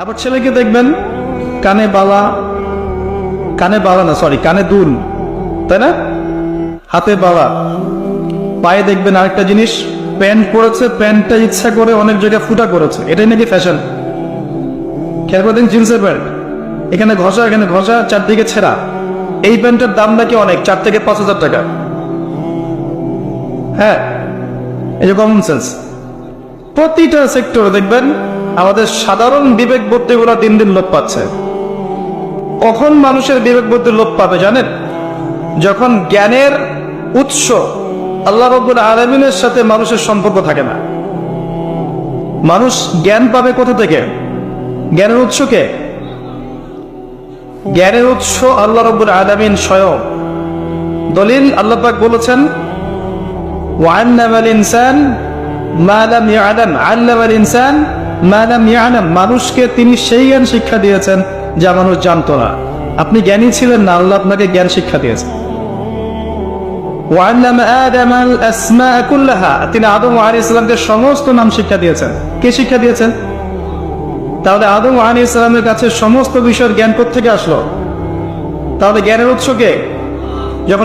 আবার ছেলেকে দেখবেন কানে বালা না, সরি, কানে দুল, তাই না? হাতে বালা, পায়ে দেখবেন আরেকটা জিনিস, প্যান্ট পরেছে, প্যান্টটা ইচ্ছা করে অনেক জায়গায় ফুটা করেছে, এটাই নাকি ফ্যাশন। খেয়াল করে দিন, জিন্সের প্যান্ট, এখানে ঘষা, এখানে ঘষা, চারদিকে ছেঁড়া। এই প্যান্টের দাম নাকি অনেক, 4 থেকে 5,000 টাকা। হ্যাঁ, এই যে কমন সেন্স। প্রতিটা সেক্টরে দেখবেন আমাদের সাধারণ বিবেক বুদ্ধিগুলো দিন দিন লোপ পাচ্ছে। কখন মানুষের বিবেক বুদ্ধি লোপ পাবে জানেন? যখন জ্ঞানের উৎস আল্লাহ রাব্বুল আলামিনের সাথে মানুষের সম্পর্ক থাকে না। মানুষ জ্ঞান পাবে কোথা থেকে? জ্ঞানের উৎস কে? জ্ঞানের উৎস আল্লাহ রাব্বুল আলামিন স্বয়ং। দলিল, আল্লাহ পাক বলেছেন, ওয়ান্নামাল ইনসান মা লাম ইয়ালাম, আল্লামাল ইনসান মা লাম ইয়ালাম। মানুষকে তিনি সেই জ্ঞান শিক্ষা দিয়েছেন যা মানুষ জানতো না। আপনি জ্ঞানী ছিলেন না, আল্লাহ আপনাকে জ্ঞান শিক্ষা দিয়েছেন। ওয়াল্লামা আদামাল আসমা কুল্লাহা, তিনি আদম আলাইহিস সালামকে সমস্ত নাম শিক্ষা দিয়েছেন। কে শিক্ষা দিয়েছেন? তাহলে আদম আলাইহিস সালামের কাছে সমস্ত বিষয়ের জ্ঞান কোত্থেকে আসলো? তাহলে জ্ঞানের উৎস কে?